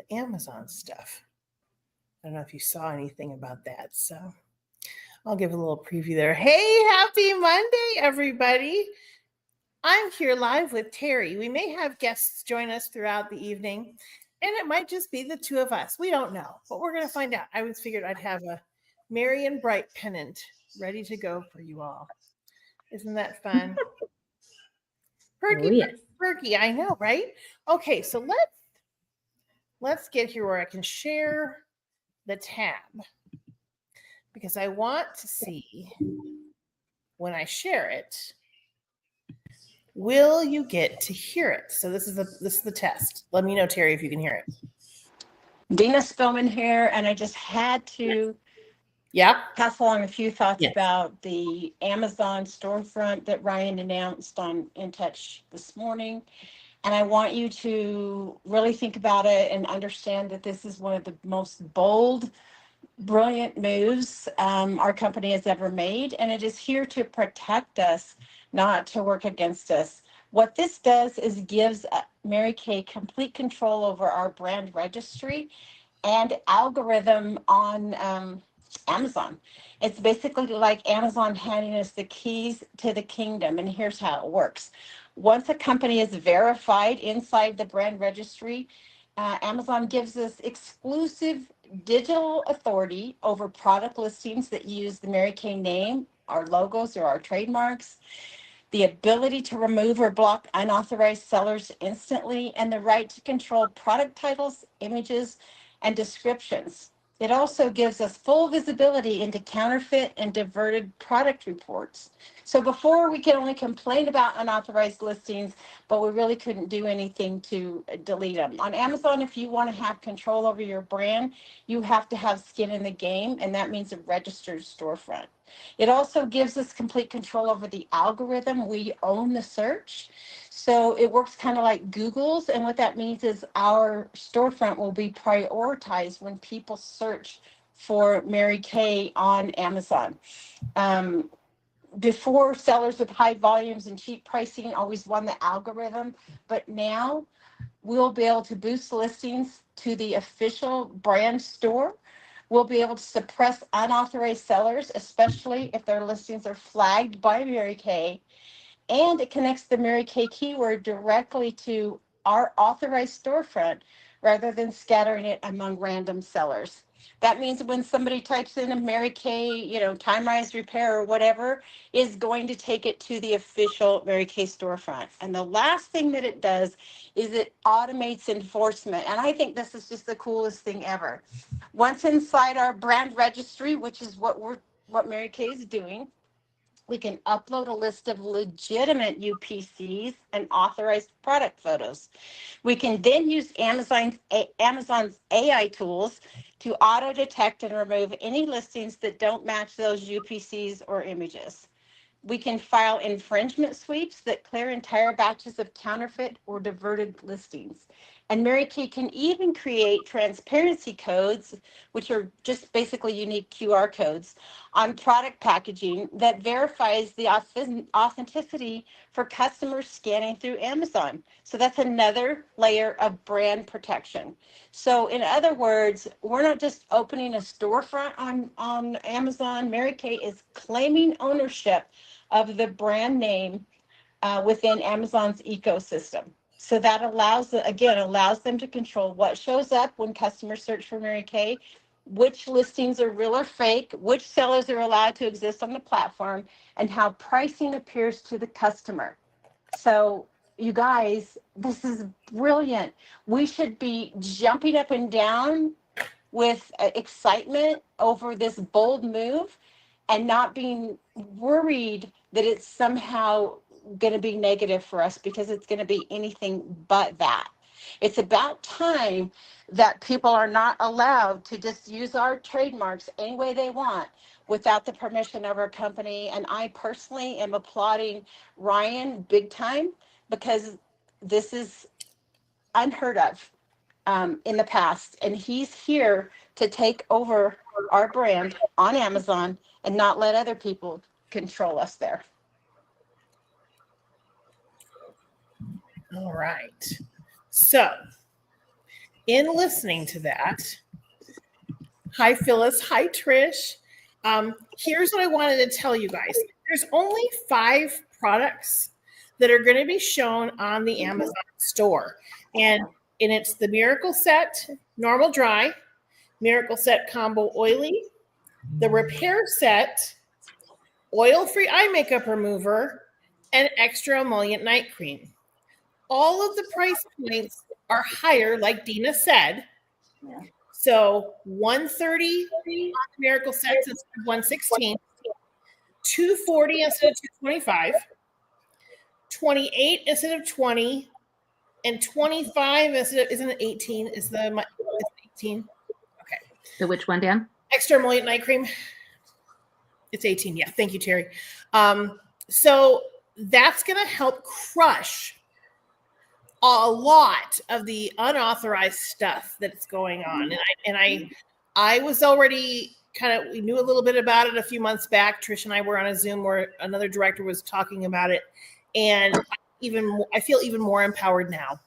the Amazon stuff. I don't know if you saw anything about that, so I'll give a little preview there. Hey, happy Monday, everybody. I'm here live with Terry. We may have guests join us throughout the evening, and it might just be the two of us. We don't know, but we're going to find out. I was figured I'd have a Merry and Bright pennant ready to go for you all. Isn't that fun? Perky, Oh, yes. perky, I know, right? Okay, so let's get here where I can share the tab, because I want to see when I share it, will you get to hear it? So this is the test. Let me know, Terry, if you can hear it. Dina Spillman here, and I just had to pass along a few thoughts about the Amazon storefront that Ryan announced on In Touch this morning. And I want you to really think about it and understand that this is one of the most bold, brilliant moves our company has ever made. And it is here to protect us, not to work against us. What this does is gives Mary Kay complete control over our brand registry and algorithm on Amazon. It's basically like Amazon handing us the keys to the kingdom. And here's how it works. Once a company is verified inside the brand registry, Amazon gives us exclusive digital authority over product listings that use the Mary Kay name, our logos, or our trademarks, the ability to remove or block unauthorized sellers instantly, and the right to control product titles, images, and descriptions. It also gives us full visibility into counterfeit and diverted product reports. So before, we could only complain about unauthorized listings, but we really couldn't do anything to delete them. On Amazon, if you want to have control over your brand, you have to have skin in the game, and that means a registered storefront. It also gives us complete control over the algorithm. We own the search. So it works kind of like Google's. And what that means is our storefront will be prioritized when people search for Mary Kay on Amazon. Before, sellers with high volumes and cheap pricing always won the algorithm. But now we'll be able to boost listings to the official brand store. We'll be able to suppress unauthorized sellers, especially if their listings are flagged by Mary Kay. And it connects the Mary Kay keyword directly to our authorized storefront rather than scattering it among random sellers. That means when somebody types in a Mary Kay, Time Rise Repair or whatever, is going to take it to the official Mary Kay storefront. And the last thing that it does is it automates enforcement. And I think this is just the coolest thing ever. Once inside our brand registry, which is what Mary Kay is doing, we can upload a list of legitimate UPCs and authorized product photos. We can then use Amazon's AI tools to auto detect and remove any listings that don't match those UPCs or images. We can file infringement sweeps that clear entire batches of counterfeit or diverted listings. And Mary Kay can even create transparency codes, which are just basically unique QR codes, on product packaging that verifies the authenticity for customers scanning through Amazon. So that's another layer of brand protection. So in other words, we're not just opening a storefront on Amazon. Mary Kay is claiming ownership of the brand name within Amazon's ecosystem. So that allows them to control what shows up when customers search for Mary Kay, which listings are real or fake, which sellers are allowed to exist on the platform, and how pricing appears to the customer. So you guys, this is brilliant. We should be jumping up and down with excitement over this bold move and not being worried that it's somehow going to be negative for us, because it's going to be anything but that. It's about time that people are not allowed to just use our trademarks any way they want without the permission of our company. And I personally am applauding Ryan big time, because this is unheard of in the past. And he's here to take over our brand on Amazon and not let other people control us there. All right. So in listening to that, hi, Phyllis. Hi, Trish. Here's what I wanted to tell you guys. There's only 5 products that are going to be shown on the Amazon store. And it's the Miracle Set Normal Dry, Miracle Set Combo Oily, the Repair Set Oil-Free Eye Makeup Remover, and Extra Emollient Night Cream. All of the price points are higher, like Dina said. Yeah. So $130 on the Miracle Sets instead of $116, $240 instead of $225, $28 instead of $20, and $25 instead of, isn't it $18? Is the 18? Okay. So which one, Dan? Extra Emollient Night Cream. It's 18. Yeah. Thank you, Terry. So that's going to help crush a lot of the unauthorized stuff that's going on. And I was already we knew a little bit about it a few months back. Trish and I were on a Zoom where another director was talking about it. And I feel even more empowered now.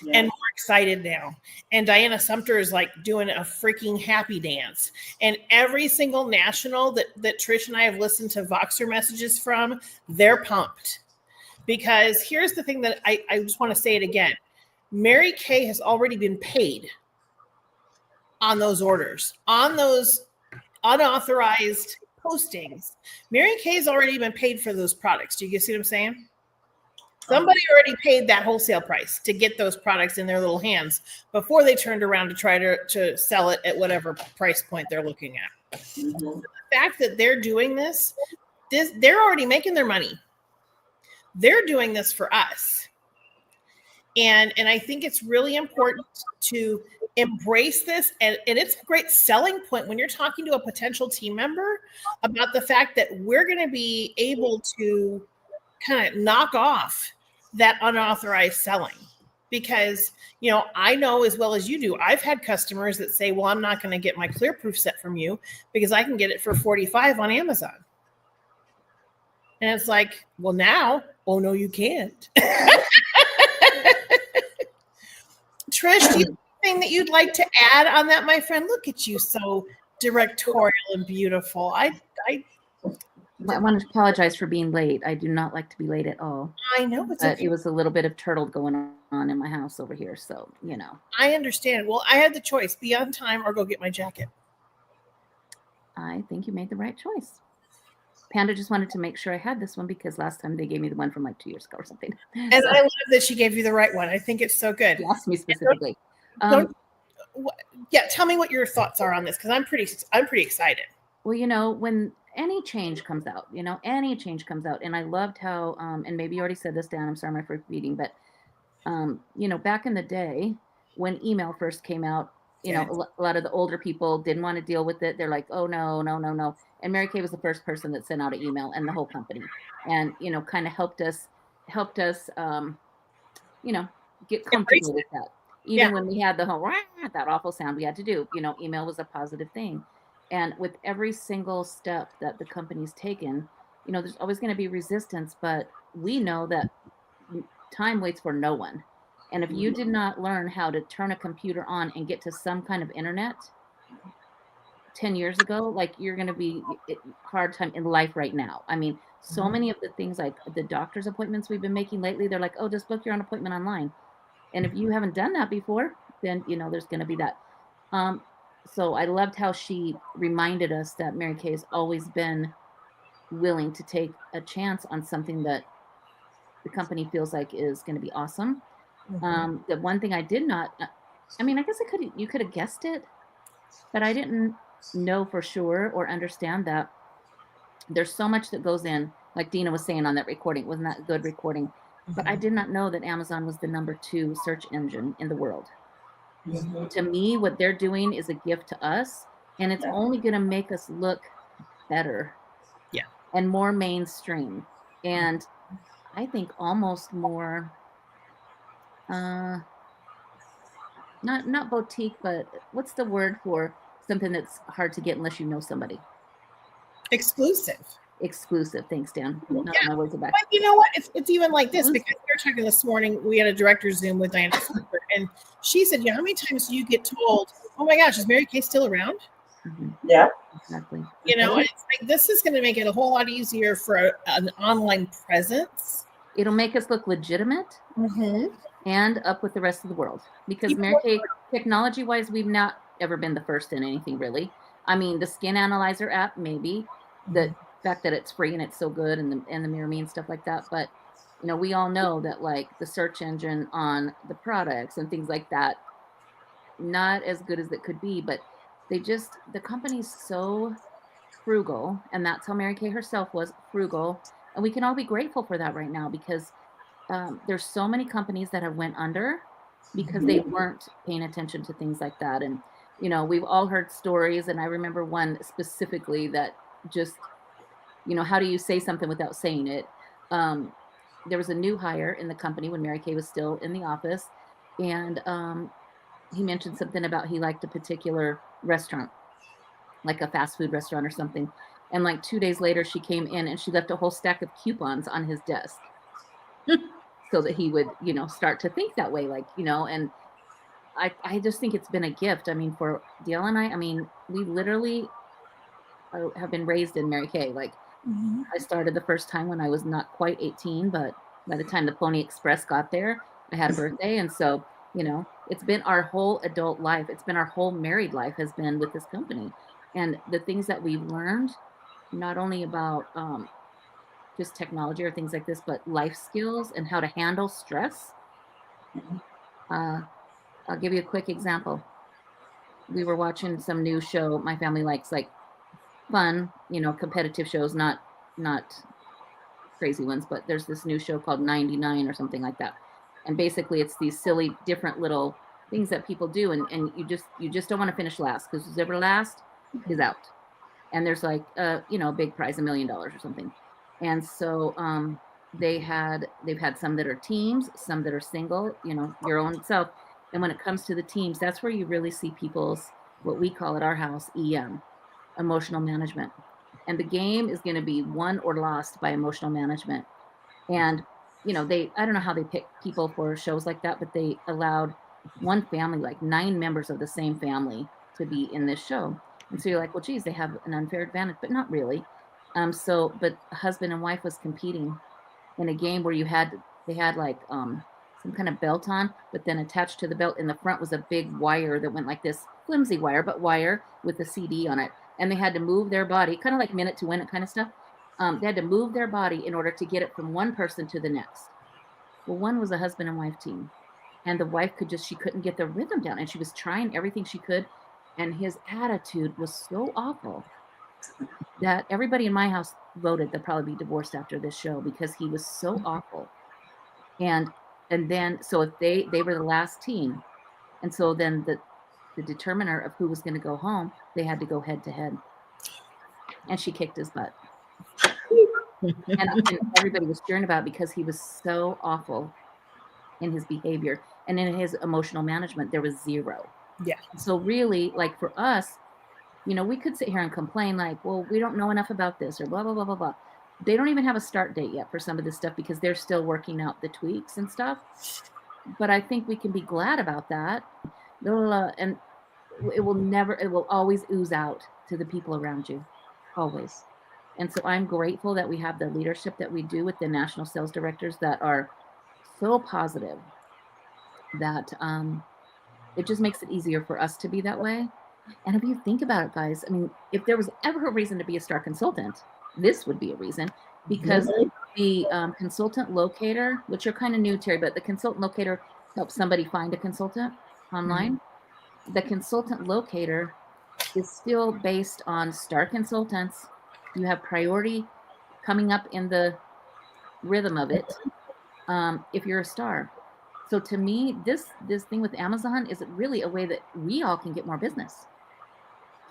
Yeah. And more excited now. And Diana Sumter is like doing a freaking happy dance. And every single national that Trish and I have listened to Voxer messages from, they're pumped. Because here's the thing that I just want to say it again. Mary Kay has already been paid on those orders, on those unauthorized postings. Mary Kay has already been paid for those products. Do you see what I'm saying? Somebody already paid that wholesale price to get those products in their little hands before they turned around to try to sell it at whatever price point they're looking at. Mm-hmm. So the fact that they're doing this, they're already making their money. They're doing this for us. And I think it's really important to embrace this. And it's a great selling point when you're talking to a potential team member about the fact that we're going to be able to kind of knock off that unauthorized selling. Because, I know as well as you do, I've had customers that say, well, I'm not going to get my Clearproof set from you because I can get it for $45 on Amazon. And it's like, well, now, oh, no, you can't. Trish, do you have anything that you'd like to add on that, my friend? Look at you, so directorial and beautiful. I want to apologize for being late. I do not like to be late at all. I know. But it was a little bit of turtle going on in my house over here. So, I understand. Well, I had the choice, be on time or go get my jacket. I think you made the right choice. Panda just wanted to make sure I had this one because last time they gave me the one from like 2 years ago or something. And so, I love that she gave you the right one. I think it's so good. She asked me specifically. Tell me what your thoughts are on this because I'm pretty excited. Well, when any change comes out, and I loved how, and maybe you already said this, Dan, I'm sorry for repeating, but, back in the day when email first came out, a lot of the older people didn't want to deal with it. They're like, oh, no. And Mary Kay was the first person that sent out an email and the whole company and, kind of helped us, get comfortable with that. Even when we had the whole, that awful sound we had to do, email was a positive thing. And with every single step that the company's taken, there's always going to be resistance, but we know that time waits for no one. And if you did not learn how to turn a computer on and get to some kind of internet 10 years ago, like you're going to be hard time in life right now. I mean, so many of the things like the doctor's appointments we've been making lately, they're like, oh, just book your own appointment online. And if you haven't done that before, then, there's going to be that. So I loved how she reminded us that Mary Kay has always been willing to take a chance on something that the company feels like is going to be awesome. Mm-hmm. The one thing I did not, I guess you could have guessed it, but I didn't know for sure or understand that there's so much that goes in, like Dina was saying on that recording. Wasn't that a good recording? Mm-hmm. But I did not know that Amazon was the #2 search engine in the world. Mm-hmm. To me, what they're doing is a gift to us, and it's only going to make us look better and more mainstream. And I think almost more, not boutique, but what's the word for something that's hard to get unless you know somebody? Exclusive. Thanks, Dan. Not my words are back. But you know what? It's even like this because they're talking this morning. We had a director Zoom with Diana Silver, and she said, how many times do you get told, oh my gosh, is Mary Kay still around? Mm-hmm. Yeah. Exactly. And it's like, this is going to make it a whole lot easier for an online presence. It'll make us look legitimate and up with the rest of the world. Because Mary Kay, technology-wise, we've not ever been the first in anything, really. I mean, the Skin Analyzer app, maybe. The fact that it's free and it's so good, and the Mirror Me and stuff like that. But, we all know that, like, the search engine on the products and things like that, not as good as it could be. But the company's so frugal, and that's how Mary Kay herself was, frugal. And we can all be grateful for that right now, because there's so many companies that have went under because they weren't paying attention to things like that. And we've all heard stories, and I remember one specifically that just, how do you say something without saying it? There was a new hire in the company when Mary Kay was still in the office, and he mentioned something about he liked a particular restaurant, like a fast food restaurant or something. And like 2 days later, she came in and she left a whole stack of coupons on his desk so that he would, start to think that way. Like, and I just think it's been a gift. I mean, for Dale and I mean, we literally have been raised in Mary Kay. Like, I started the first time when I was not quite 18, but by the time the Pony Express got there, I had a birthday. And so, it's been our whole adult life. It's been our whole married life has been with this company. And the things that we've learned, not only about just technology or things like this, but life skills and how to handle stress. I'll give you a quick example. We were watching some new show my family likes, like fun, competitive shows, not crazy ones, but there's this new show called 99 or something like that. And basically it's these silly different little things that people do, and you just don't want to finish last, because whoever last is out. And there's like a big prize, $1 million or something. And so they've had some that are teams, some that are single, your own self. And when it comes to the teams, that's where you really see people's, what we call at our house, EM, emotional management. And the game is going to be won or lost by emotional management. And I don't know how they pick people for shows like that, but they allowed one family, like 9 members of the same family, to be in this show. And so you're like, well, geez, they have an unfair advantage, but not really. But a husband and wife was competing in a game where they had like some kind of belt on, but then attached to the belt in the front was a big wire that went like this, flimsy wire, but wire with a CD on it. And they had to move their body, kind of like Minute to Win It kind of stuff. They had to move their body in order to get it from one person to the next. Well, one was a husband and wife team, and the wife she couldn't get the rhythm down, and she was trying everything she could. And his attitude was so awful that everybody in my house voted they'll probably be divorced after this show, because he was so awful. And then, so if they were the last team, and so then the determiner of who was going to go home, they had to go head to head. And she kicked his butt. and everybody was cheering about it because he was so awful in his behavior, and in his emotional management there was zero. Yeah. So really, like for us, we could sit here and complain like, well, we don't know enough about this, or blah blah blah blah blah. They don't even have a start date yet for some of this stuff, because they're still working out the tweaks and stuff. But I think we can be glad about that. And it will always ooze out to the people around you, always. And so I'm grateful that we have the leadership that we do with the national sales directors that are so positive that it just makes it easier for us to be that way. And if you think about it, guys, I mean, if there was ever a reason to be a star consultant, this would be a reason, because the consultant locator, which you're kind of new, Terry, but the consultant locator helps somebody find a consultant online. The consultant locator is still based on star consultants. You have priority coming up in the rhythm of it if you're a star. So to me, this thing with Amazon is really a way that we all can get more business.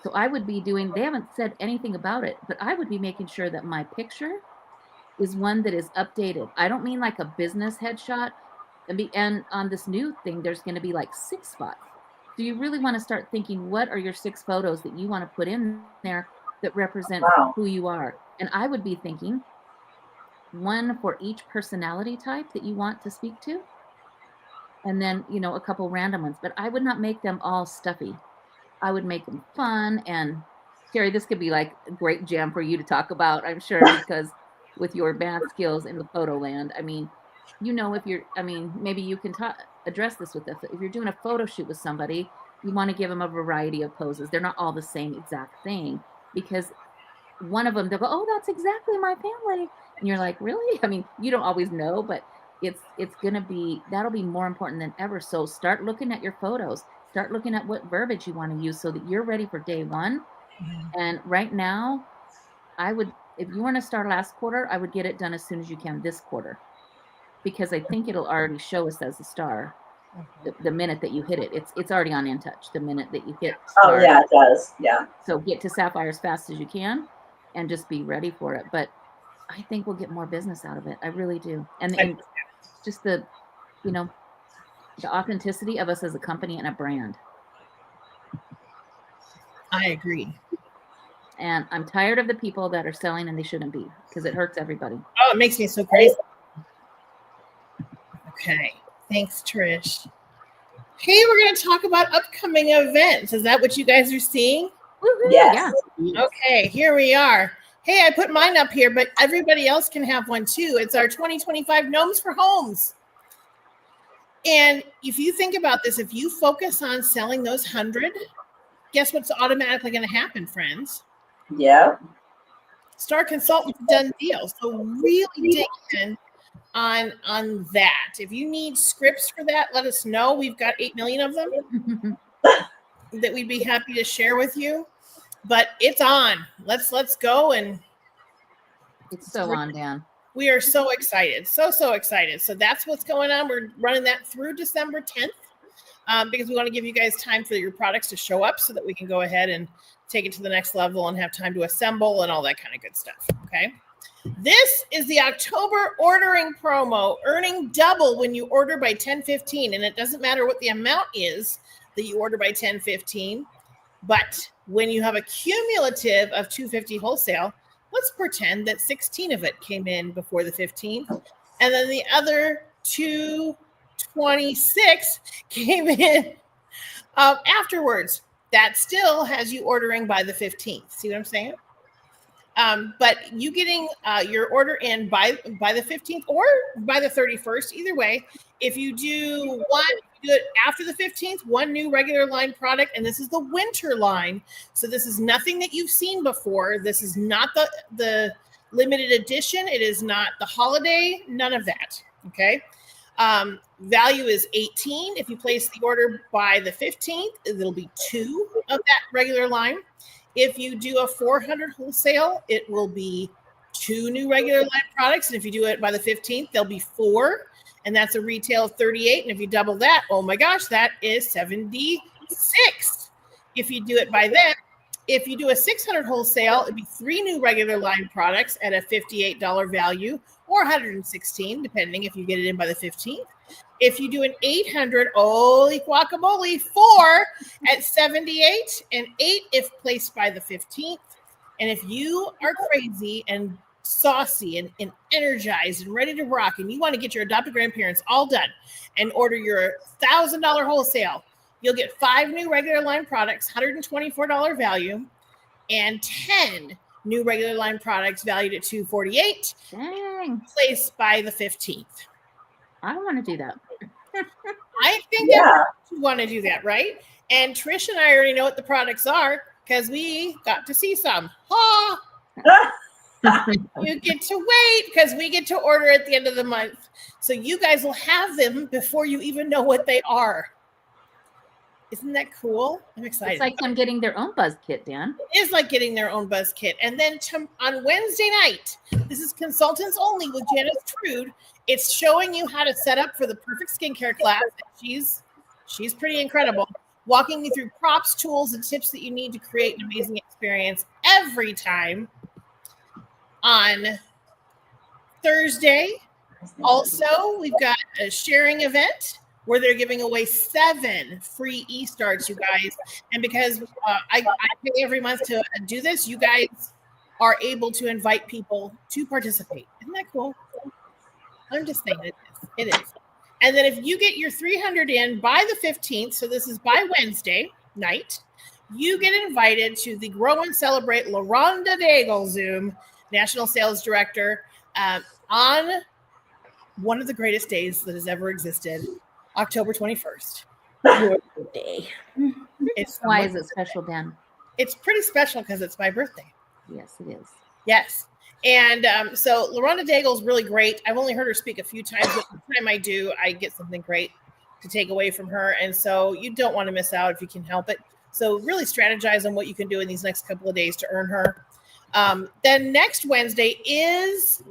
So I would be they haven't said anything about it, but I would be making sure that my picture is one that is updated. I don't mean like a business headshot. And on this new thing, there's going to be like 6 spots. So you really want to start thinking, what are your 6 photos that you want to put in there that represent who you are? And I would be thinking, one for each personality type that you want to speak to. And then, a couple random ones, but I would not make them all stuffy. I would make them fun. And Sherry, this could be like a great jam for you to talk about, I'm sure, because with your math skills in the photo land, I mean, maybe you can address this with us. If you're doing a photo shoot with somebody, you want to give them a variety of poses. They're not all the same exact thing, because one of them, they'll go, oh, that's exactly my family. And you're like, really? I mean, you don't always know, but that'll be more important than ever. So start looking at your photos, start looking at what verbiage you want to use so that you're ready for day one. Mm-hmm. And right now, if you want to start last quarter, I would get it done as soon as you can this quarter, because I think it'll already show us as a star. The minute that you hit it, it's already on InTouch. The minute that you hit star. Oh yeah, it does. Yeah. So get to Sapphire as fast as you can and just be ready for it. But I think we'll get more business out of it. I really do. And just the authenticity of us as a company and a brand. I agree. And I'm tired of the people that are selling and they shouldn't be, because it hurts everybody. Oh, it makes me so crazy. Okay. Thanks, Trish. Hey, we're going to talk about upcoming events. Is that what you guys are seeing? Yes. Yeah. Okay, here we are. Hey, I put mine up here, but everybody else can have one too. It's our 2025 Gnomes for Homes. And if you think about this, if you focus on selling those 100, guess what's automatically going to happen, friends? Yeah. Star Consultants done deal. So really dig in on that. If you need scripts for that, let us know. We've got 8 million of them that we'd be happy to share with you. But it's on. Let's go. And it's so on, Dan. We are so excited. So excited. So that's what's going on. We're running that through December 10th because we want to give you guys time for your products to show up so that we can go ahead and take it to the next level and have time to assemble and all that kind of good stuff. Okay. This is the October ordering promo, earning double when you order by 10/15. And it doesn't matter what the amount is that you order by 10/15, but when you have a cumulative of 250 wholesale, let's pretend that 16 of it came in before the 15th, and then the other 226 came in afterwards. That still has you ordering by the 15th. See what I'm saying? But you getting your order in by the 15th or by the 31st, either way. If you do it after the 15th, one new regular line product, and this is the winter line. So this is nothing that you've seen before. This is not the limited edition. It is not the holiday, none of that. Okay. Value is 18. If you place the order by the 15th, it'll be 2 of that regular line. If you do a 400 wholesale, it will be 2 new regular line products. And if you do it by the 15th, there'll be 4. And that's a retail of 38. And if you double that, oh my gosh, that is 76. If you do it by then, if you do a 600 wholesale, it'd be 3 new regular line products at a $58 value or 116, depending if you get it in by the 15th. If you do an 800, holy guacamole, 4 at 78 and 8 if placed by the 15th. And if you are crazy and saucy and energized and ready to rock, and you want to get your adopted grandparents all done and order your $1,000 wholesale, you'll get 5 new regular line products, $124 value, and 10 new regular line products valued at $248. Dang. Placed by the 15th. I want to do that. I think you want to do that, right? And Trish and I already know what the products are because we got to see some. Ha! You get to wait because we get to order at the end of the month. So you guys will have them before you even know what they are. Isn't that cool? I'm excited. It's like them getting their own buzz kit, Dan. It is like getting their own buzz kit. And then on Wednesday night, this is Consultants Only with Janice Trude. It's showing you how to set up for the perfect skincare class. She's pretty incredible. Walking you through props, tools, and tips that you need to create an amazing experience every time. On Thursday, also, we've got a sharing event where they're giving away 7 free e-starts, you guys. And because I pay every month to do this, you guys are able to invite people to participate. Isn't that cool? I'm just saying it is. It is. And then if you get your 300 in by the 15th, so this is by Wednesday night, you get invited to the Grow and Celebrate LaRonda Daigle Zoom, National Sales Director, on one of the greatest days that has ever existed, October 21st. Your birthday. Why is it special, Dan? It's pretty special because it's my birthday. Yes, it is. Yes. And so LaRonda Daigle is really great. I've only heard her speak a few times, but the time I do, I get something great to take away from her. And so you don't want to miss out if you can help it. So really strategize on what you can do in these next couple of days to earn her. Then next Wednesday is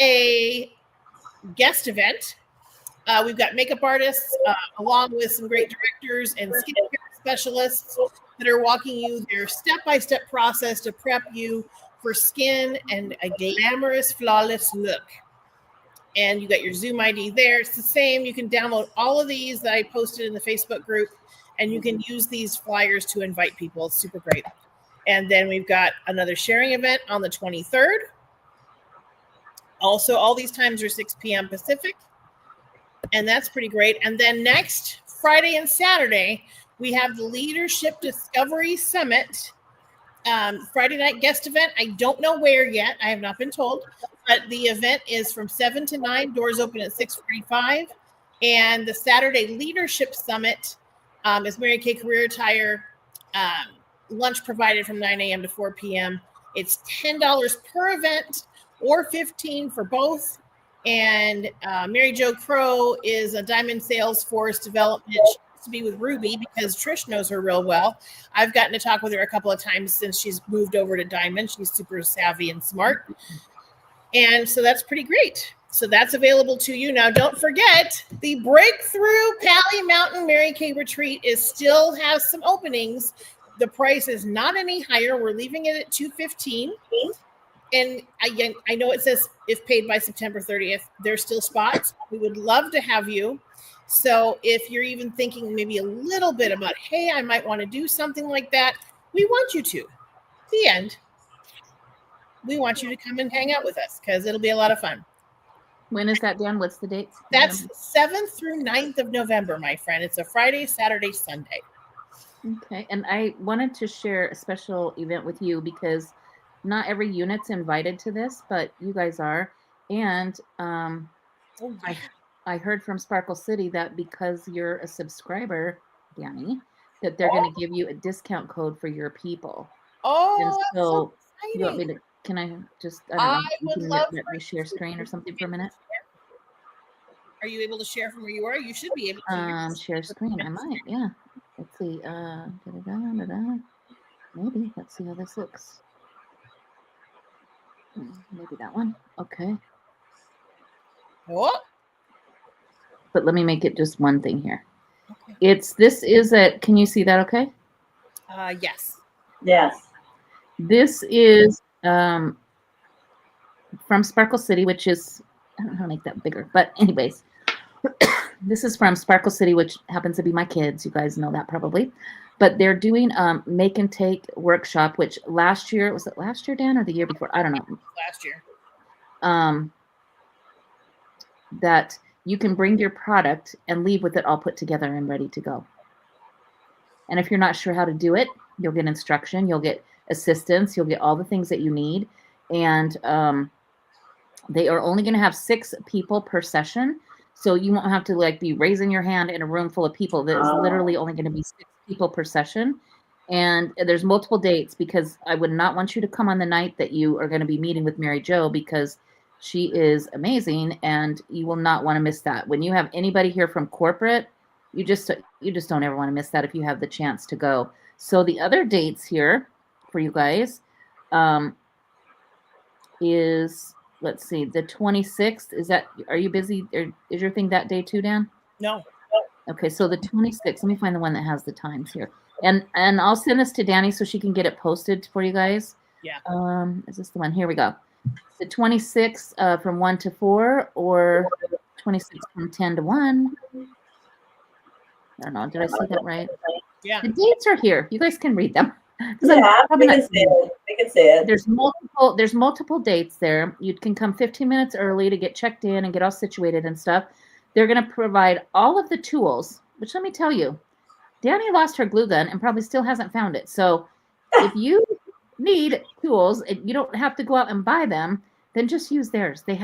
a guest event. We've got makeup artists along with some great directors and skincare specialists that are walking you their step-by-step process to prep you for skin and a glamorous, flawless look. And you got your Zoom ID there. It's the same. You can download all of these that I posted in the Facebook group, and you can use these flyers to invite people. It's super great. And then we've got another sharing event on the 23rd. Also, all these times are 6 p.m. Pacific. And that's pretty great. And then next Friday and Saturday, we have the Leadership Discovery Summit. Friday night guest event. I don't know where yet. I have not been told. But the event is from 7 to 9. Doors open at 6:45. And the Saturday Leadership Summit is Mary Kay Career Tire. Lunch provided from 9 a.m. to 4 p.m. It's $10 per event or $15 for both. And Mary Jo Crow is a Diamond Salesforce development. She used to be with Ruby because Trish knows her real well. I've gotten to talk with her a couple of times since she's moved over to Diamond. She's super savvy and smart. And so that's pretty great. So that's available to you. Now, don't forget, the Breakthrough Pally Mountain Mary Kay Retreat still has some openings. The price is not any higher. We're leaving it at $215. And I know it says if paid by September 30th, there's still spots. We would love to have you. So if you're even thinking maybe a little bit about, hey, I might want to do something like that, we want you to. The end. We want you to come and hang out with us because it'll be a lot of fun. When is that, Dan? What's the date? That's 7th through 9th of November, my friend. It's a Friday, Saturday, Sunday. Okay. And I wanted to share a special event with you because not every unit's invited to this, but you guys are. And I heard from Sparkle City that because you're a subscriber, Danny, that they're going to give you a discount code for your people. Oh, and so exciting. You want me to, can I just, I would love let me share screen or something for a minute? Are you able to share from where you are? You should be able to. Share screen. I might, yeah. Let's see. Maybe. Let's see how this looks. Maybe that one. Okay. What? But let me make it just one thing here. Okay. This is can you see that okay? Yes. Yes. This is from Sparkle City, which is, I don't know how to make that bigger, but anyways, this is from Sparkle City, which happens to be my kids. You guys know that probably. But they're doing make and take workshop, which last year, was it last year, Dan, or the year before? I don't know. Last year. That you can bring your product and leave with it all put together and ready to go. And if you're not sure how to do it, you'll get instruction, you'll get assistance, you'll get all the things that you need. And they are only going to have 6 people per session. So you won't have to be raising your hand in a room full of people. There's literally only going to be 6 people per session. And there's multiple dates because I would not want you to come on the night that you are going to be meeting with Mary Jo because she is amazing and you will not want to miss that. When you have anybody here from corporate, you just don't ever want to miss that if you have the chance to go. So the other dates here for you guys is, let's see, the 26th. Are you busy? Is your thing that day too, Dan? No. Okay, so the 26th, let me find the one that has the times here. And I'll send this to Danny so she can get it posted for you guys. Yeah. Is this the one? Here we go. The 26th from 1 to 4 or 26th from 10 to 1. I don't know. Did I see that right? Yeah. The dates are here. You guys can read them. Yeah, we can can see it. There's multiple dates there. You can come 15 minutes early to get checked in and get all situated and stuff. They're going to provide all of the tools, which let me tell you, Danny lost her glue gun and probably still hasn't found it. So if you need tools and you don't have to go out and buy them, then just use theirs. They're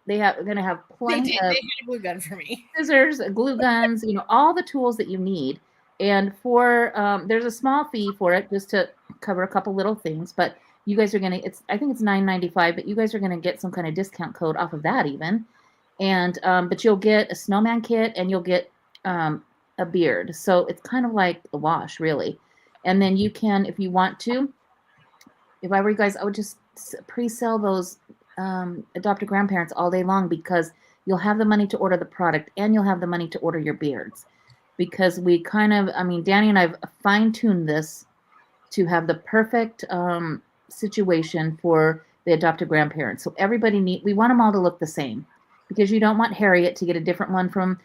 going to have plenty of they had a glue gun for me. scissors, glue guns, all the tools that you need. And for there's a small fee for it just to cover a couple little things, but you guys are gonna I think it's $9.95, but you guys are gonna get some kind of discount code off of that even. And but you'll get a snowman kit and you'll get a beard. So it's kind of like a wash, really. And then you can, if you want to, if I were you guys, I would just pre-sell those adopted grandparents all day long, because you'll have the money to order the product and you'll have the money to order your beards. Because we Danny and I've fine-tuned this to have the perfect situation for the adopted grandparents. So we want them all to look the same, because you don't want Harriet to get a different one from,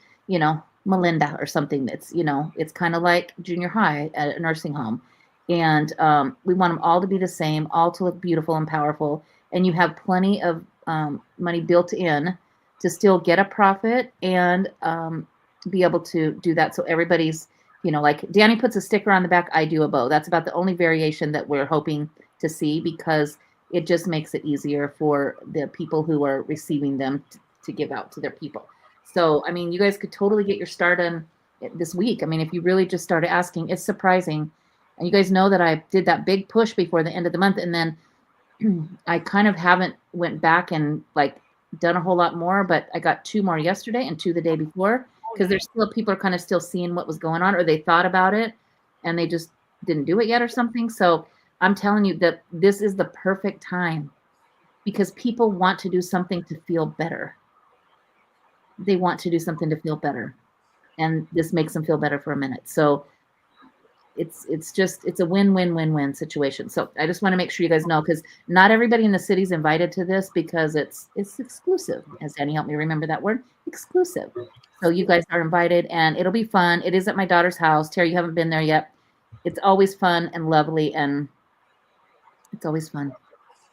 Melinda or something that's, it's kind of like junior high at a nursing home. And we want them all to be the same, all to look beautiful and powerful. And you have plenty of money built in to still get a profit and be able to do that. So everybody's, like Danny puts a sticker on the back, I do a bow. That's about the only variation that we're hoping to see, because it just makes it easier for the people who are receiving them to give out to their people. So, you guys could totally get your start on this week. If you really just started asking, it's surprising. And you guys know that I did that big push before the end of the month. And then I kind of haven't went back and done a whole lot more, but I got 2 more yesterday and 2 the day before, because there's still people are kind of still seeing what was going on, or they thought about it and they just didn't do it yet or something. So I'm telling you that this is the perfect time, because people want to do something to feel better. They want to do something to feel better, and this makes them feel better for a minute. So it's a win-win-win-win situation. So I just want to make sure you guys know, because not everybody in the city's invited to this, because it's exclusive. As Danny helped me remember that word, exclusive. So you guys are invited, and it'll be fun. It is at my daughter's house. Terry, you haven't been there yet. It's always fun and lovely, and it's always fun.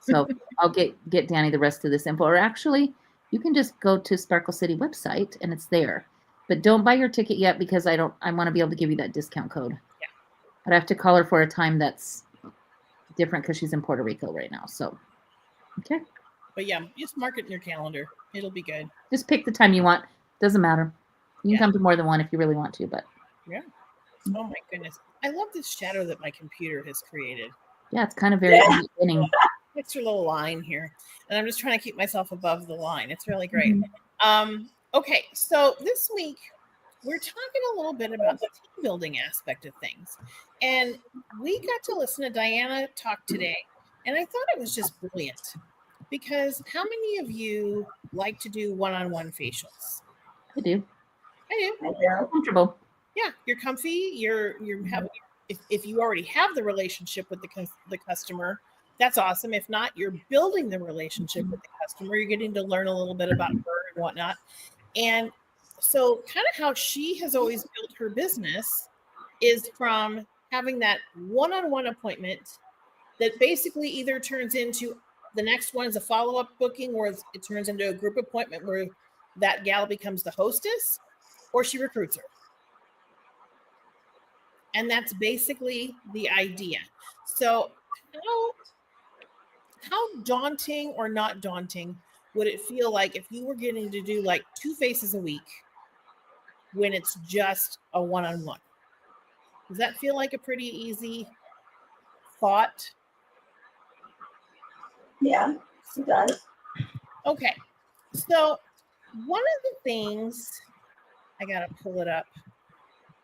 So I'll get Danny the rest of this info. Or actually, you can just go to Sparkle City website and it's there. But don't buy your ticket yet, because I want to be able to give you that discount code. Yeah. But I have to call her for a time that's different, because she's in Puerto Rico right now. So, okay. But yeah, just mark it in your calendar. It'll be good. Just pick the time you want. Doesn't matter. You can come to more than one if you really want to, but. Yeah. Oh my goodness. I love this shadow that my computer has created. Yeah, it's kind of very entertaining. Extra little line here. And I'm just trying to keep myself above the line. It's really great. Mm-hmm. Okay, so this week we're talking a little bit about the team building aspect of things. And we got to listen to Diana talk today, and I thought it was just brilliant, because how many of you like to do one-on-one facials? I do. Comfortable. Yeah, you're comfy. If you already have the relationship with the customer, that's awesome. If not, you're building the relationship with the customer. You're getting to learn a little bit about her and whatnot. And so kind of how she has always built her business is from having that one-on-one appointment that basically either turns into the next one is a follow-up booking, or it turns into a group appointment where that gal becomes the hostess, or she recruits her. And that's basically the idea. So how daunting or not daunting would it feel like if you were getting to do 2 faces a week when it's just a one-on-one? Does that feel like a pretty easy thought? Yeah, it does. Okay. So one of the things, I got to pull it up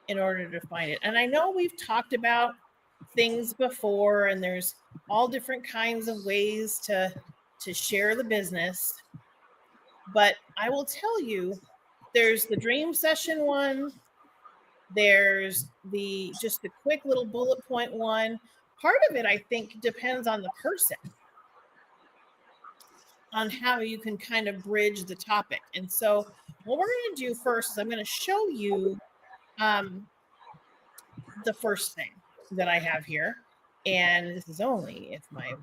in order to find it. And I know we've talked about things before, and there's all different kinds of ways to share the business. But I will tell you, there's the dream session one. There's just the quick little bullet point one. Part of it, I think, depends on the person, on how you can kind of bridge the topic. And so what we're going to do first is I'm going to show you the first thing that I have here. And this is only if my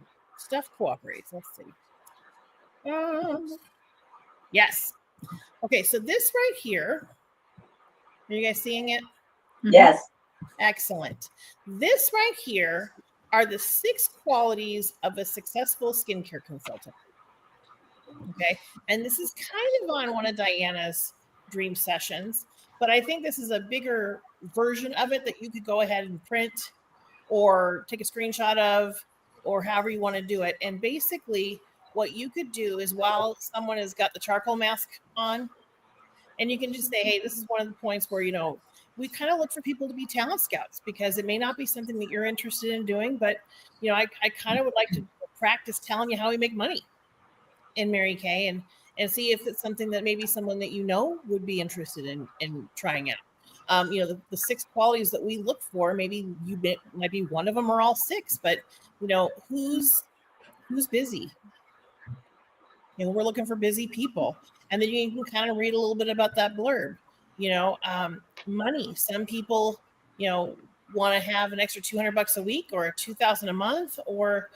stuff cooperates. Let's see. Yes. Okay, so this right here, are you guys seeing it? Yes. Excellent. This right here are the 6 qualities of a successful skincare consultant. Okay, and this is kind of on one of Diana's dream sessions, but I think this is a bigger version of it that you could go ahead and print or take a screenshot of, or however you want to do it. And basically what you could do is, while someone has got the charcoal mask on, and you can just say, hey, this is one of the points where, we kind of look for people to be talent scouts, because it may not be something that you're interested in doing, but I kind of would like to practice telling you how we make money in Mary Kay, and see if it's something that maybe someone that would be interested in trying out. The 6 qualities that we look for, maybe might be one of them or all 6, but who's busy? We're looking for busy people. And then you can kind of read a little bit about that blurb. Money. Some people, want to have an extra $200 a week or $2,000 a month, or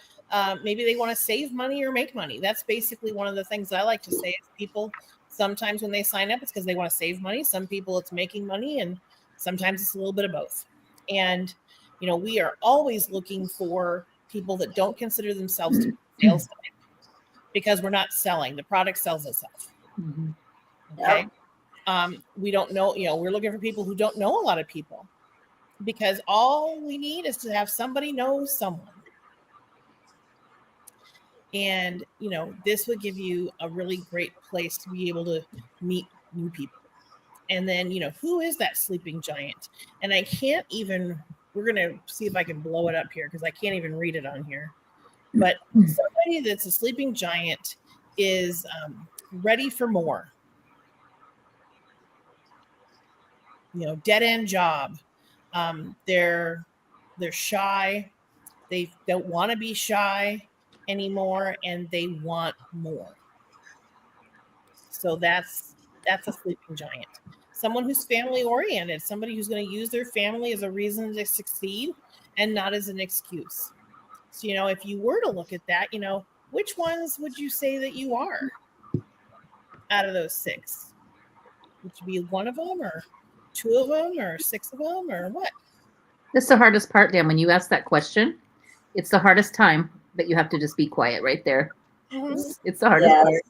maybe they want to save money or make money. That's basically one of the things I like to say is, people sometimes when they sign up, it's because they want to save money. Some people it's making money, and sometimes it's a little bit of both. And we are always looking for people that don't consider themselves to be sales type, because we're not selling. The product sells itself. Mm-hmm. Okay. We don't know, we're looking for people who don't know a lot of people, because all we need is to have somebody know someone. And, this would give you a really great place to be able to meet new people. And then, who is that sleeping giant? And I can't even, we're going to see if I can blow it up here, because I can't even read it on here. But somebody that's a sleeping giant is ready for more. Dead end job. They're shy. They don't want to be shy anymore, and they want more. So that's a sleeping giant. Someone who's family oriented, somebody who's going to use their family as a reason to succeed and not as an excuse. So, if you were to look at that, which ones would you say that you are out of those 6? Would you be one of them, or 2 of them, or 6 of them, or what? That's the hardest part, Dan. When you ask that question, it's the hardest time that you have to just be quiet right there. Mm-hmm. It's the hardest part.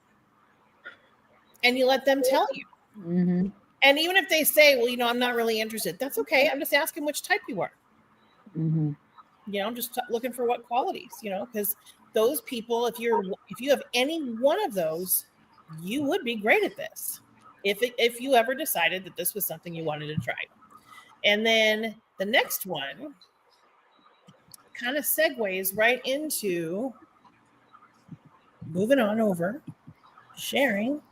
And you let them tell you. Mm-hmm. And even if they say, well, I'm not really interested, that's okay. I'm just asking which type you are. Mm-hmm. I'm just looking for what qualities, because those people, if you have any one of those, you would be great at this. If you ever decided that this was something you wanted to try. And then the next one kind of segues right into moving on over, sharing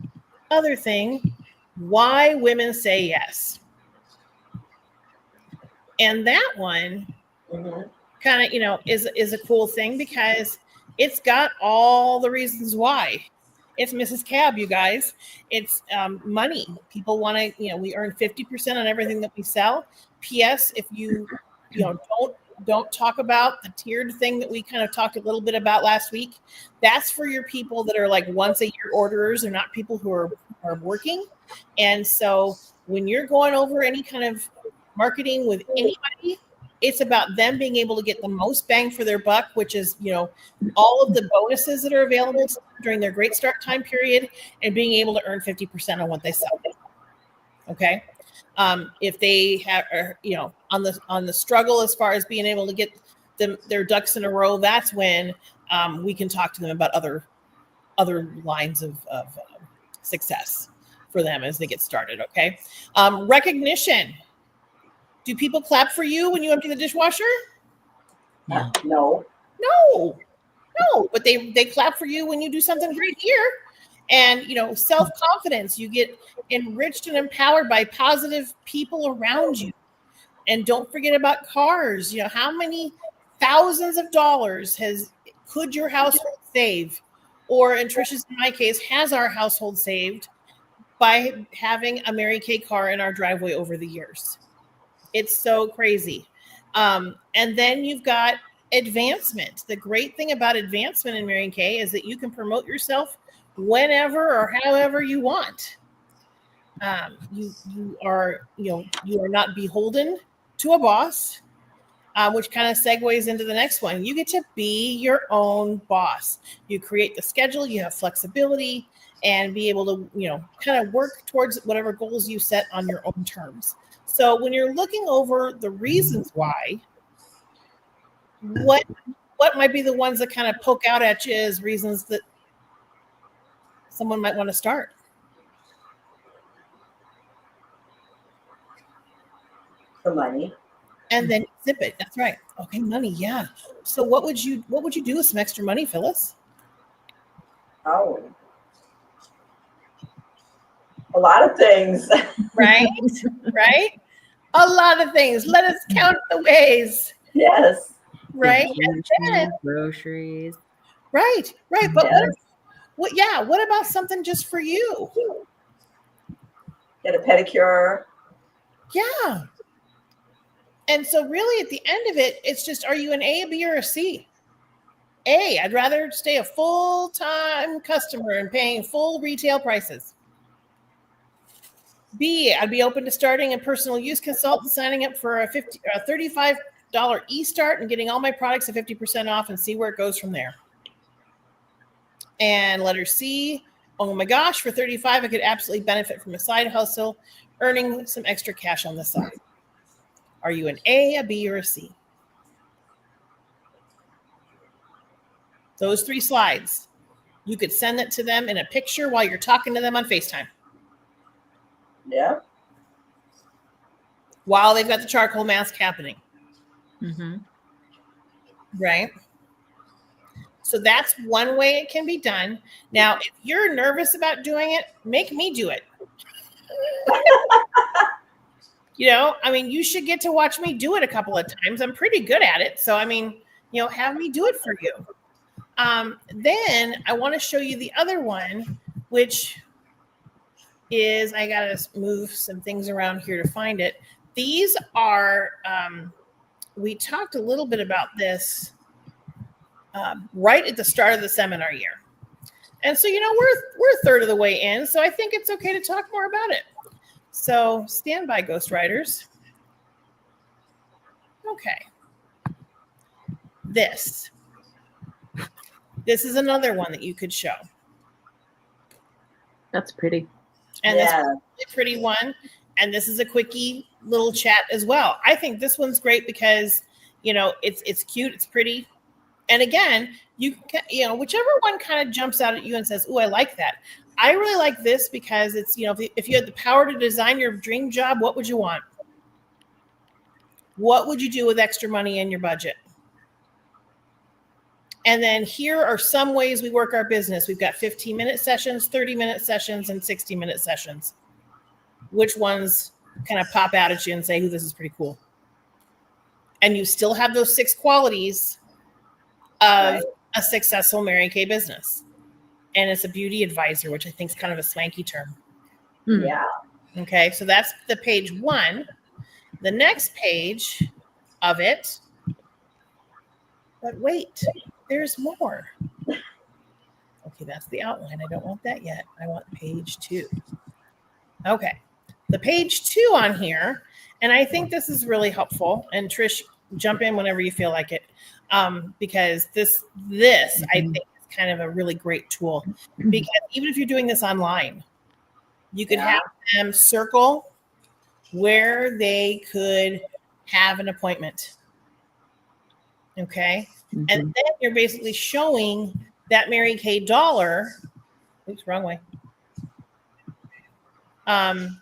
other thing, why women say yes. And that one kind of, is a cool thing, because it's got all the reasons why. It's Mrs. Cab, you guys. It's money. People want to, we earn 50% on everything that we sell. P.S. If you don't talk about the tiered thing that we kind of talked a little bit about last week, that's for your people that are like once a year orderers. They're not people who are working. And so when you're going over any kind of marketing with anybody, it's about them being able to get the most bang for their buck, which is, all of the bonuses that are available during their great start time period, and being able to earn 50% on what they sell. Okay. If they have, on the struggle as far as being able to get their ducks in a row, that's when we can talk to them about other lines of success for them as they get started. Okay. Recognition. Do people clap for you when you empty the dishwasher? No. But they clap for you when you do something great here. And, self-confidence, you get enriched and empowered by positive people around you. And don't forget about cars. How many thousands of dollars could your household save? Or in Trisha's, in my case, has our household saved by having a Mary Kay car in our driveway over the years? It's so crazy. And then you've got advancement. The great thing about advancement in Mary Kay is that you can promote yourself whenever or however you want. You are not beholden to a boss, which kind of segues into the next one. You get to be your own boss. You create the schedule, you have flexibility, and be able to, kind of work towards whatever goals you set on your own terms. So when you're looking over the reasons why, what might be the ones that kind of poke out at you as reasons that someone might want to start? The money. And then zip it. That's right. Okay, money. Yeah. So what would you do with some extra money, Phyllis? Oh. A lot of things. Right? Right? A lot of things. Let us count the ways. Yes. Right? Groceries. Right. But Yes. what about something just for you? Get a pedicure. Yeah. And so really at the end of it, it's just, are you an A, a B, or a C? A, I'd rather stay a full-time customer and paying full retail prices. B, I'd be open to starting a personal use consultant, signing up for a $35 e-start and getting all my products at 50% off and see where it goes from there. And letter C, oh my gosh, for $35, I could absolutely benefit from a side hustle, earning some extra cash on the side. Are you an A, a B, or a C? Those 3 slides. You could send it to them in a picture while you're talking to them on FaceTime. Yeah. While they've got the charcoal mask happening. Mm-hmm. Right? So that's one way it can be done. Now, if you're nervous about doing it, make me do it. You should get to watch me do it a couple of times. I'm pretty good at it. So, have me do it for you. Then I want to show you the other one, which is, I got to move some things around here to find it. These are, we talked a little bit about this right at the start of the seminar year. And so, we're a third of the way in. So I think it's okay to talk more about it. So stand by, Ghostwriters. Okay. This is another one that you could show. That's pretty. And this is a really pretty one. And this is a quickie little chat as well. I think this one's great because, it's cute, it's pretty. And again, whichever one kind of jumps out at you and says, "Ooh, I like that." I really like this because it's, if you had the power to design your dream job, what would you want? What would you do with extra money in your budget? And then here are some ways we work our business. We've got 15-minute sessions, 30-minute sessions, and 60-minute sessions. Which ones kind of pop out at you and say, "Ooh, this is pretty cool"? And you still have those 6 qualities of a successful Mary Kay business. And it's a beauty advisor, which I think is kind of a swanky term. Yeah. Okay, so that's the page 1. The next page of it, but wait, there's more. Okay, that's the outline. I don't want that yet. I want page 2. Okay, the page 2 on here, and I think this is really helpful. And Trish, jump in whenever you feel like it, because this I think is kind of a really great tool. Because even if you're doing this online, you could have them circle where they could have an appointment. Okay. Mm-hmm. And then you're basically showing that Mary Kay dollar. Oops, wrong way. And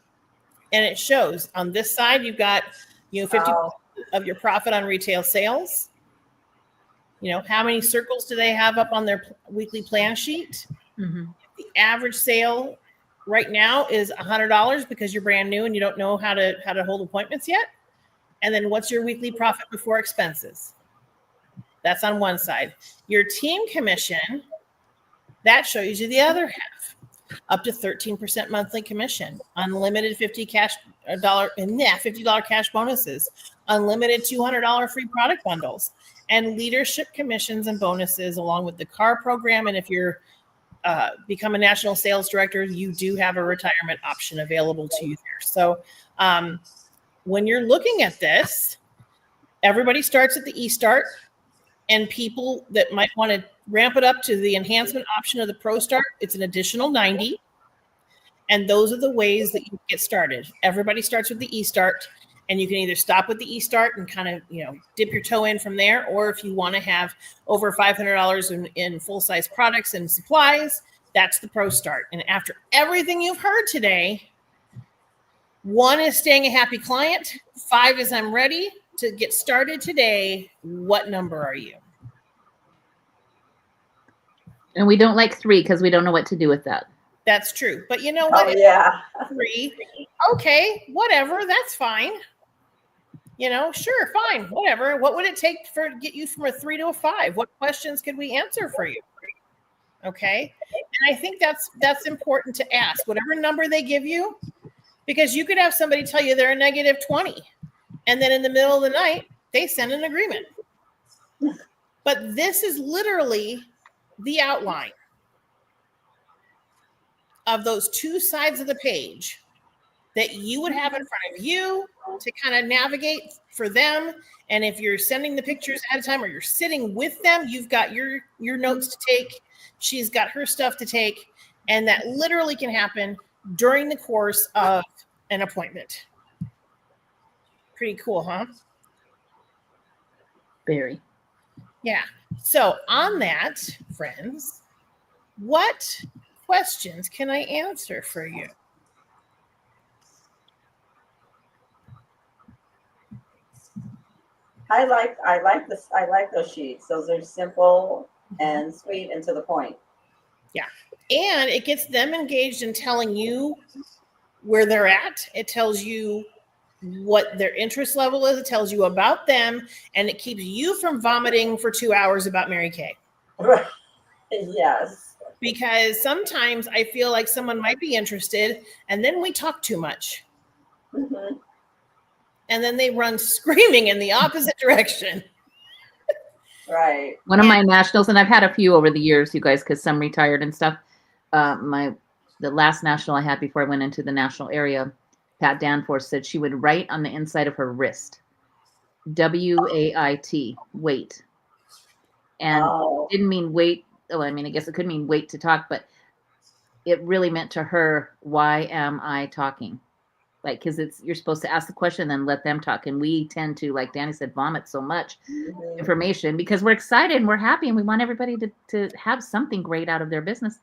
it shows on this side, you've got, 50% of your profit on retail sales. How many circles do they have up on their weekly plan sheet? Mm-hmm. The average sale right now is $100 because you're brand new and you don't know how to hold appointments yet. And then what's your weekly profit before expenses? That's on one side. Your team commission, that shows you the other half, up to 13% monthly commission, unlimited 50 cash $50 cash bonuses, unlimited $200 free product bundles, and leadership commissions and bonuses along with the car program. And if you're become a national sales director, you do have a retirement option available to you there. So when you're looking at this, everybody starts at the eStart, and people that might want to ramp it up to the enhancement option of the Pro Start, it's an additional $90. And those are the ways that you get started. Everybody starts with the eStart, and you can either stop with the eStart and kind of, dip your toe in from there, or if you want to have over $500 in full-size products and supplies, that's the Pro Start. And after everything you've heard today, 1 is staying a happy client. 5 is I'm ready to get started today. What number are you? And we don't like 3 because we don't know what to do with that. That's true. But you know what? Oh, yeah. 3. Okay, whatever. That's fine. Sure, fine, whatever. What would it take to get you from a 3 to a 5? What questions could we answer for you? Okay. And I think that's important to ask, whatever number they give you, because you could have somebody tell you they're a negative 20. And then in the middle of the night, they send an agreement. But this is literally the outline of those 2 sides of the page that you would have in front of you to kind of navigate for them. And if you're sending the pictures ahead of time or you're sitting with them, you've got your notes to take. She's got her stuff to take. And that literally can happen during the course of an appointment. Pretty cool, huh? Very. Yeah. So on that, friends, what questions can I answer for you? I like this. I like those sheets. Those are simple and sweet and to the point. Yeah. And it gets them engaged in telling you where they're at. It tells you what their interest level is. It tells you about them, and it keeps you from vomiting for 2 hours about Mary Kay. Right. Yes. Because sometimes I feel like someone might be interested, and then we talk too much. Mm-hmm. And then they run screaming in the opposite direction. Right. One of my nationals, and I've had a few over the years, you guys, because some retired and stuff. The last national I had before I went into the national area, Pat Danforth said she would write on the inside of her wrist, WAIT, wait. And it didn't mean wait. Oh, I mean, I guess it could mean wait to talk, but it really meant to her, why am I talking? Like, because you're supposed to ask the question and then let them talk. And we tend to, like Danny said, vomit so much information because we're excited and we're happy and we want everybody to have something great out of their business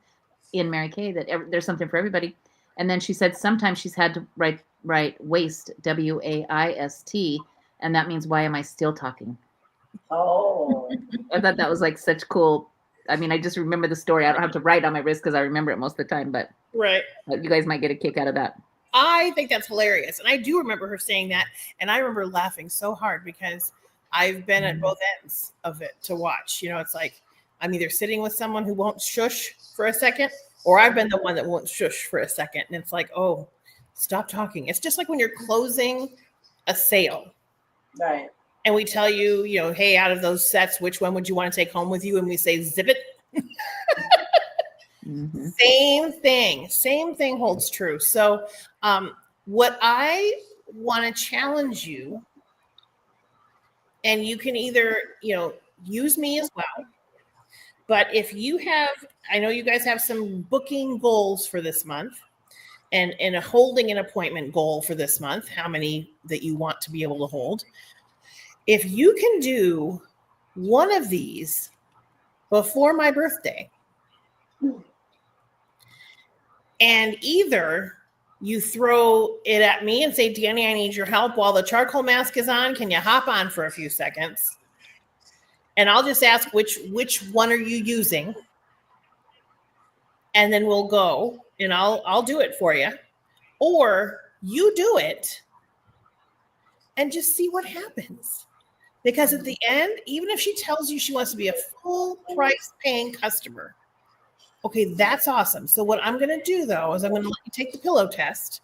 in Mary Kay, that there's something for everybody. And then she said sometimes she's had to write waste, WAIST, and that means why am I still talking? Oh. I thought that was like such cool. I mean, I just remember the story. I don't have to write on my wrist because I remember it most of the time, but right. You guys might get a kick out of that. I think that's hilarious. And I do remember her saying that. And I remember laughing so hard because I've been at both ends of it to watch. It's like I'm either sitting with someone who won't shush for a second, or I've been the one that won't shush for a second. And it's like, oh, stop talking. It's just like when you're closing a sale. Right. And we tell you, hey, out of those sets, which one would you want to take home with you? And we say, zip it. Mm-hmm. Same thing holds true. So what I want to challenge you, and you can either, use me as well, but if you have, I know you guys have some booking goals for this month and a holding an appointment goal for this month, how many that you want to be able to hold. If you can do one of these before my birthday, and either you throw it at me and say, Danny, I need your help while the charcoal mask is on. Can you hop on for a few seconds? And I'll just ask which one are you using? And then we'll go and I'll do it for you. Or you do it and just see what happens. Because at the end, even if she tells you she wants to be a full price paying customer, okay, that's awesome. So what I'm going to do, though, is I'm going to let you take the pillow test.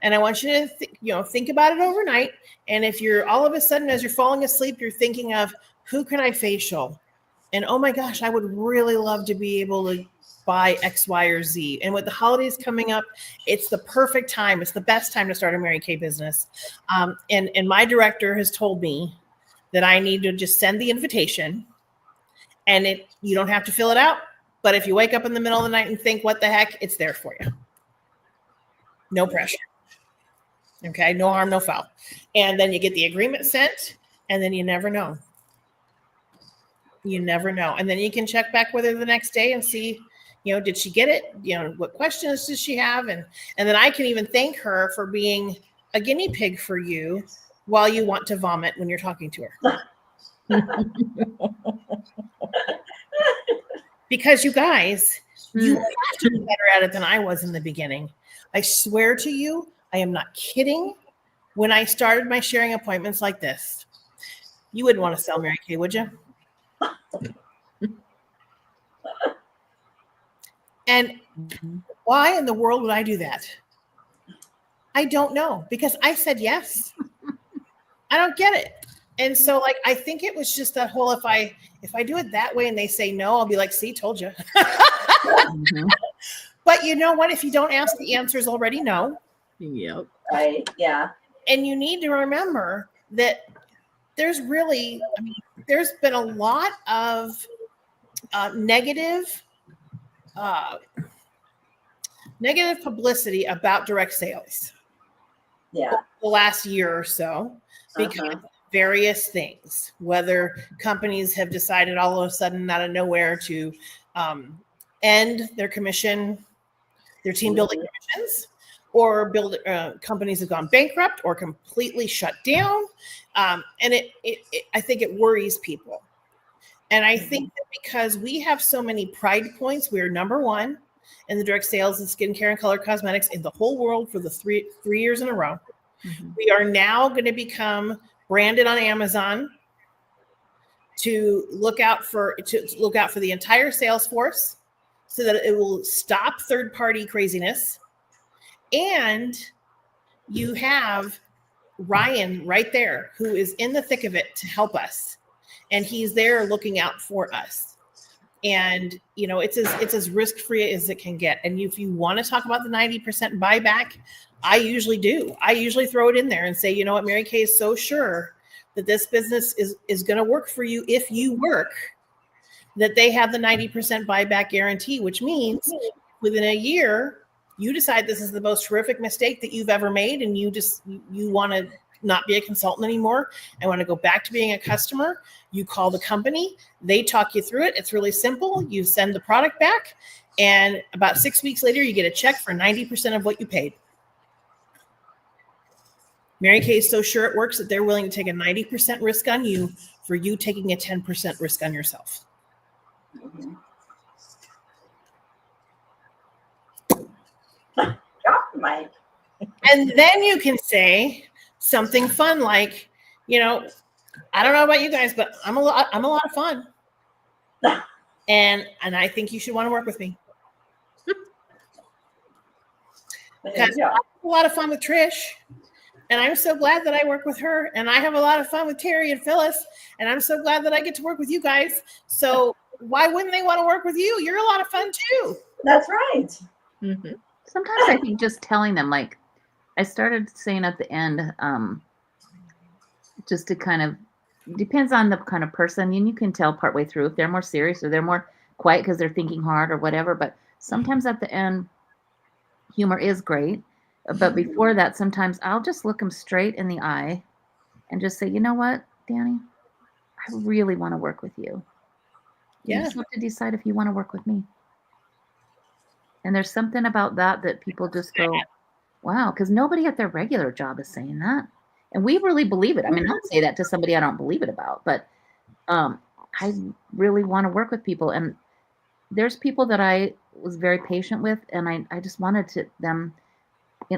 And I want you to think about it overnight. And if you're all of a sudden, as you're falling asleep, you're thinking of who can I facial? And oh my gosh, I would really love to be able to buy X, Y, or Z. And with the holidays coming up, it's the perfect time. It's the best time to start a Mary Kay business. And my director has told me that I need to just send the invitation, and you don't have to fill it out. But if you wake up in the middle of the night and think, what the heck, it's there for you. No pressure. Okay, no harm, no foul. And then you get the agreement sent, and then you never know. You never know. And then you can check back with her the next day and see, did she get it? What questions does she have? And then I can even thank her for being a guinea pig for you while you want to vomit when you're talking to her. Because you guys, you have to be better at it than I was in the beginning. I swear to you, I am not kidding. When I started my sharing appointments like this, you wouldn't want to sell Mary Kay, would you? And why in the world would I do that? I don't know, because I said yes. I don't get it. And so I think it was just that whole, if I do it that way and they say no, I'll be like, see, told you. Mm-hmm. But you know what? If you don't ask, the answer is already no. Yep. Right. Yeah. And you need to remember that there's been a lot of negative publicity about direct sales. Yeah. The last year or so, because various things, whether companies have decided all of a sudden out of nowhere to end their team building commissions, or companies have gone bankrupt or completely shut down. And I think it worries people. And I think that because we have so many pride points, we're number one in the direct sales and skincare and color cosmetics in the whole world for the three years in a row. Mm-hmm. We are now going to become branded on Amazon to look out for the entire sales force, so that it will stop third-party craziness. And you have Ryan right there, who is in the thick of it to help us. And he's there looking out for us. And, it's as risk-free as it can get. And if you want to talk about the 90% buyback, I usually do. I usually throw it in there and say, you know what, Mary Kay is so sure that this business is going to work for you if you work, that they have the 90% buyback guarantee, which means within a year, you decide this is the most horrific mistake that you've ever made, and you want to not be a consultant anymore and want to go back to being a customer. You call the company, they talk you through it. It's really simple. You send the product back, and about 6 weeks later, you get a check for 90% of what you paid. Mary Kay is so sure it works that they're willing to take a 90% risk on you for you taking a 10% risk on yourself. Mm-hmm. Drop the mic. And then you can say something fun like, I don't know about you guys, but I'm a lot of fun. And I think you should want to work with me. Because I have a lot of fun with Trish. And I'm so glad that I work with her. And I have a lot of fun with Terry and Phyllis. And I'm so glad that I get to work with you guys. So why wouldn't they want to work with you? You're a lot of fun too. That's right. Mm-hmm. Sometimes I think just telling them, like I started saying at the end, just to kind of, depends on the kind of person, and you can tell partway through if they're more serious or they're more quiet because they're thinking hard or whatever. But sometimes at the end, humor is great. But before that, sometimes I'll just look them straight in the eye and just say, you know what, Danny, I really want to work with you. You just have to decide if you want to work with me. And there's something about that people just go, wow, because nobody at their regular job is saying that. And we really believe it. I mean, I don't say that to somebody I don't believe it about, but I really want to work with people. And there's people that I was very patient with, and I just wanted them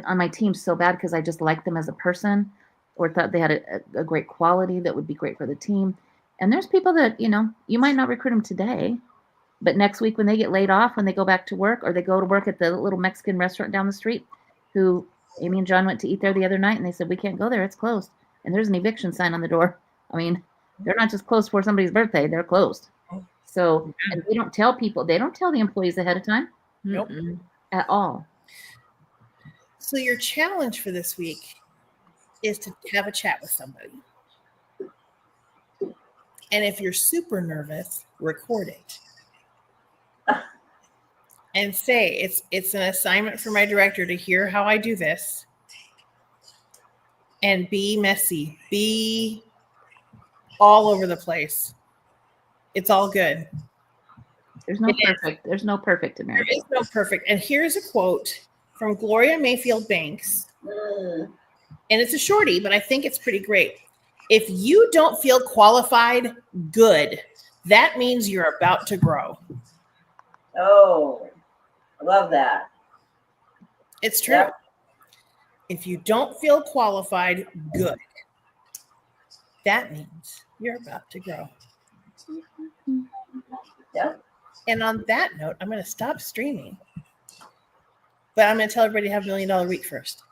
on my team so bad because I just liked them as a person, or thought they had a great quality that would be great for the team. And there's people that, you might not recruit them today, but next week when they get laid off, when they go back to work, or they go to work at the little Mexican restaurant down the street, who Amy and John went to eat there the other night, and they said, we can't go there. It's closed. And there's an eviction sign on the door. I mean, they're not just closed for somebody's birthday. They're closed. So, and they don't tell people. They don't tell the employees ahead of time. Nope. At all. So your challenge for this week is to have a chat with somebody. And if you're super nervous, record it. And say it's an assignment for my director to hear how I do this. And be messy. Be all over the place. It's all good. There's no perfect. There's no perfect America. There is no perfect. And here's a quote from Gloria Mayfield Banks. And it's a shorty, but I think it's pretty great. If you don't feel qualified, good. That means you're about to grow. Oh, I love that. It's true. Yep. If you don't feel qualified, good. That means you're about to grow. Yep. And on that note, I'm going to stop streaming. But I'm going to tell everybody to have $1 Million Week first.